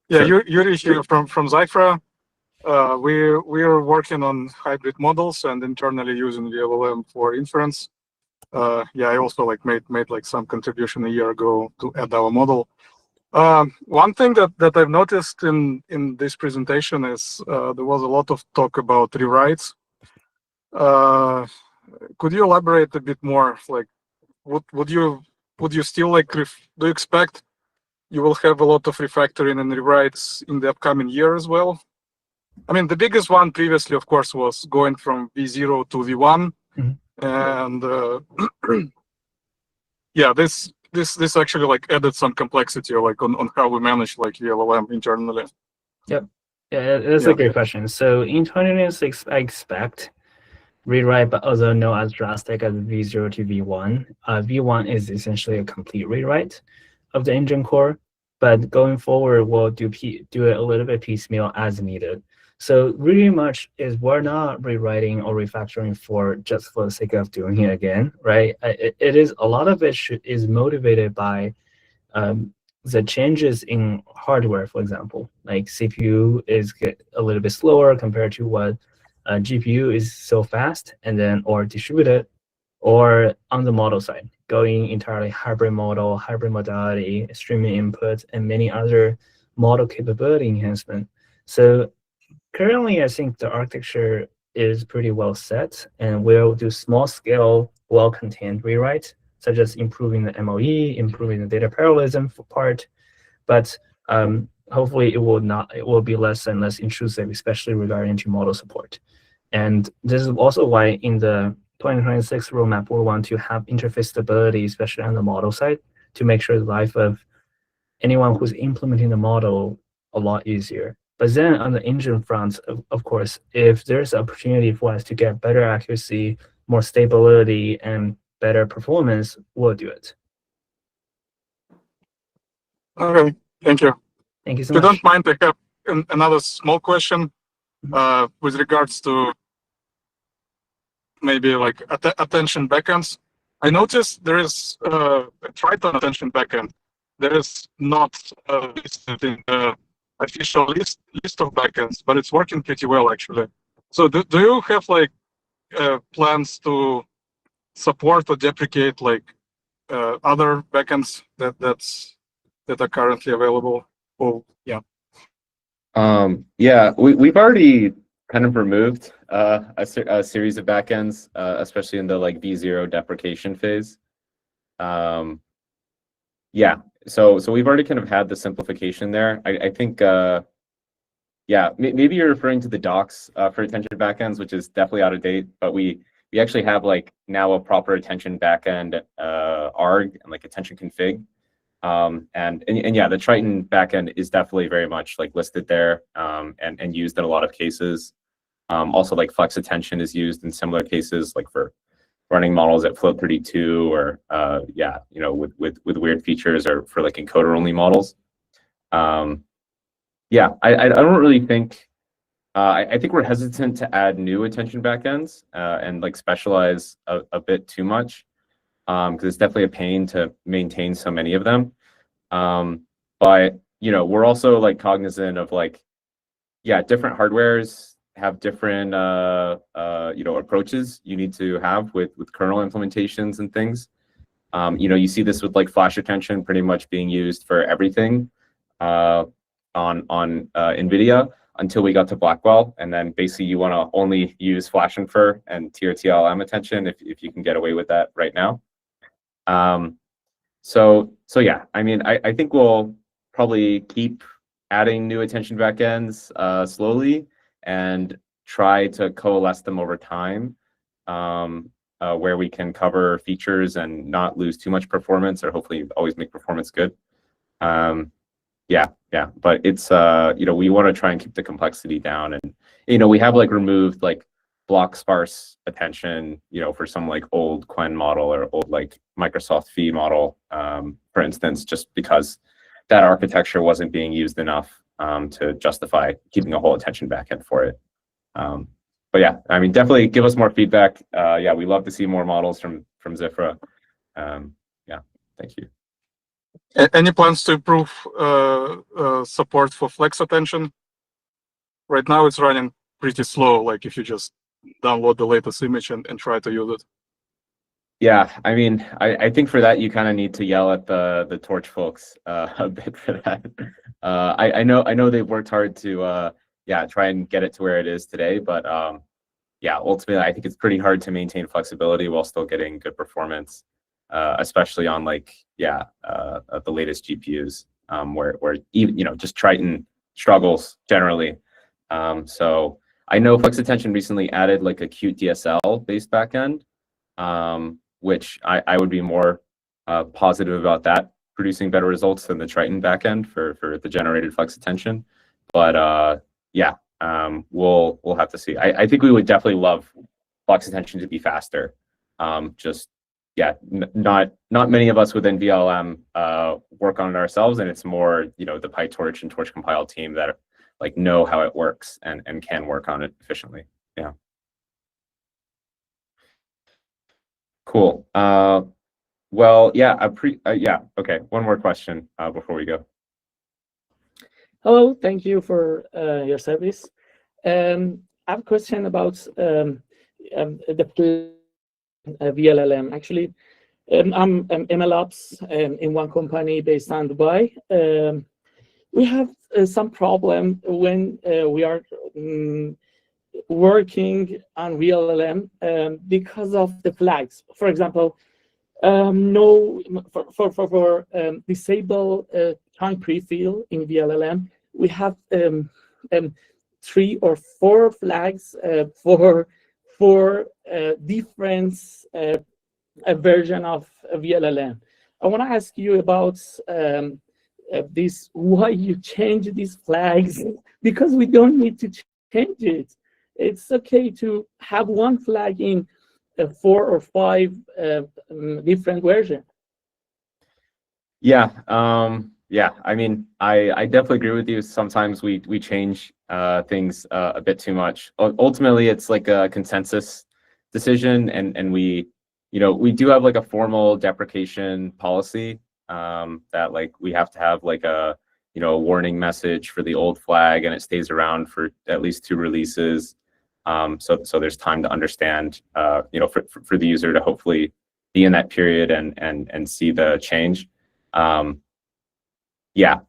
Yeah, Sure. Yuri here from Zyphra. We're working on hybrid models and internally using vLLM for inference. Yeah, I also made some contribution a year ago to add our model. One thing that I've noticed in this presentation is there was a lot of talk about rewrites. Could you elaborate a bit more? Would you still do you expect you will have a lot of refactoring and rewrites in the upcoming year as well? I mean, the biggest one previously, of course, was going from V0 to V1, and yeah, this actually added some complexity on how we manage vLLM internally. Yep. Yeah, that's a great question. So in 2026, I expect rewrite, but although not as drastic as V0 to V1. V1 is essentially a complete rewrite of the engine core, but going forward, we'll do it a little bit piecemeal as needed. So really much is we're not rewriting or refactoring just for the sake of doing it again, right? It is a lot of it is motivated by the changes in hardware, for example, like CPU is a little bit slower compared to what GPU is so fast, and then or distributed, or on the model side, going entirely hybrid model, hybrid modality, streaming input, and many other model capability enhancement. So currently, I think the architecture is pretty well set, and we'll do small scale, well-contained rewrites, such as improving the MOE, improving the data parallelism part, but hopefully it will be less and less intrusive, especially regarding to model support. And this is also why in the 2026 roadmap, we want to have interface stability, especially on the model side, to make sure the life of anyone who's implementing the model a lot easier. But then on the engine front, of course, if there's opportunity for us to get better accuracy, more stability, and better performance, we'll do it. Okay, thank you. Thank you so If you much. don't mind, I have another small question with regards to maybe like attention backends. I noticed there is a Triton attention backend. There is not listed in the official list of backends, but it's working pretty well actually. So do you have like plans to support or deprecate like other backends that are currently available? Oh, yeah. Yeah, we've already kind of removed a series of backends, especially in the like V0 deprecation phase. Yeah, so we've already kind of had the simplification there. I think, yeah, maybe you're referring to the docs for attention backends, which is definitely out of date, but we actually have like now a proper attention backend arg and like attention config. And yeah, the Triton backend is definitely very much like listed there and used in a lot of cases. Also, like flex attention is used in similar cases, like for running models at float 32 or yeah, you know, with weird features, or for like encoder only models. Yeah, I don't really think. I think we're hesitant to add new attention backends and like specialize a bit too much because it's definitely a pain to maintain so many of them. But you know, we're also like cognizant of like, yeah, different hardwares have different you know, approaches you need to have with kernel implementations and things. You know, you see this with like flash attention pretty much being used for everything on NVIDIA until we got to Blackwell, and then basically you want to only use flash infer and TRT-LLM attention if you can get away with that right now. So yeah, I mean, I think we'll probably keep adding new attention backends slowly and try to coalesce them over time, where we can cover features and not lose too much performance, or hopefully always make performance good. Yeah, but it's you know, we want to try and keep the complexity down, and you know, we have like removed like block sparse attention, you know, for some like old Quen model or old like Microsoft Phi model, for instance, just because that architecture wasn't being used enough to justify keeping a whole attention backend for it. But yeah, I mean, definitely give us more feedback. Yeah, we love to see more models from Zifra. Yeah, thank you. Any plans to improve support for flex attention? Right now it's running pretty slow, like if you just download the latest image and try to use it. Yeah, I mean, I think for that you kind of need to yell at the Torch folks a bit for that. I know they've worked hard to yeah, try and get it to where it is today, but yeah, ultimately I think it's pretty hard to maintain flexibility while still getting good performance, especially on like, yeah, the latest GPUs, where even, you know, just Triton struggles generally. So I know Flex Attention recently added like a Qt DSL based backend, which I would be more positive about that producing better results than the Triton backend for the generated Flex Attention. But yeah, we'll have to see. I think we would definitely love Flex Attention to be faster. Just yeah, not many of us within vLLM work on it ourselves, and it's more, you know, the PyTorch and Torch Compile team that like know how it works and can work on it efficiently. Yeah. Cool. Well, yeah, yeah, okay. One more question before we go. Hello, thank you for your service. I have a question about the vLLM. Actually, I'm MLOps in one company based on Dubai. We have some problem when we are working on vLLM because of the flags. For example, no, for disable time prefill in vLLM, we have 3 or 4 flags for different version of vLLM. I want to ask you about this why you change these flags, because we don't need to change it. It's okay to have one flag in 4 or 5 different versions. Yeah, yeah. I mean, I definitely agree with you. Sometimes we change things a bit too much. Ultimately, it's like a consensus decision, and we, we do have like a formal deprecation policy that like we have to have like a a warning message for the old flag, and it stays around for at least 2 releases. So there's time to understand, for the user to hopefully be in that period and see the change. Yeah.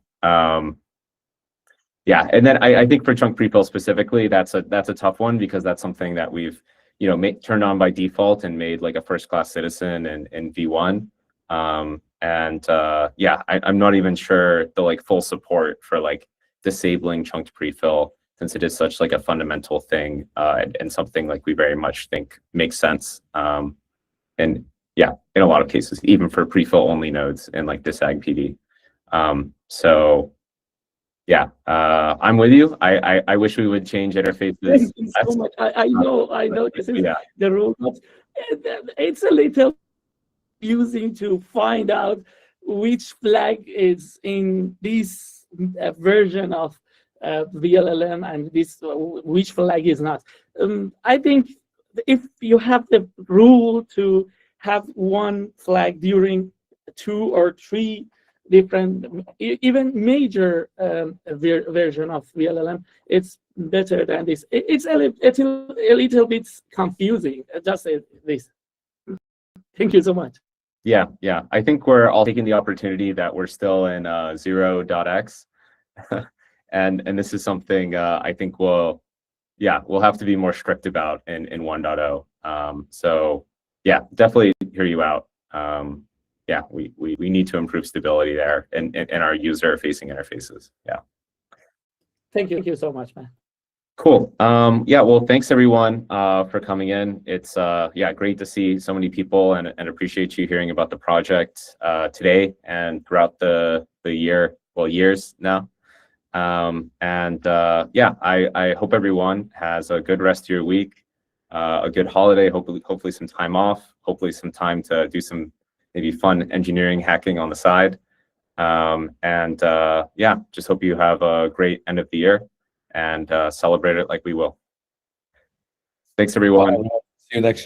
Yeah. And then I think for chunk prefill specifically, that's a tough one, because that's something that we've, turned on by default and made like a first-class citizen in V1. Yeah, I'm not even sure the like full support for like disabling chunked prefill, since it is such like a fundamental thing, and something like we very much think makes sense. And yeah, in a lot of cases, even for prefill only nodes in like disag PD. So yeah, I'm with you. I wish we would change interfaces. Thank you so much. I know this is the rule, but it's a little confusing to find out which flag is in this version of vLLM and this which flag is not. I think if you have the rule to have one flag during 2 or 3 different, even major version of vLLM, it's better than this. It's a little bit confusing. Just this. Thank you so much. Yeah. I think we're all taking the opportunity that we're still in 0.x, and this is something I think we'll have to be more strict about in 1.0. So yeah, definitely hear you out. Yeah, we need to improve stability there in our user-facing interfaces. Yeah. Thank you so much, man. Cool. Yeah, well, thanks everyone for coming in. It's great to see so many people, and appreciate you hearing about the project today and throughout the year, well, years now. I hope everyone has a good rest of your week, a good holiday, hopefully some time off, hopefully some time to do some maybe fun engineering hacking on the side. Just hope you have a great end of the year and celebrate it like we will. Thanks, everyone. See you next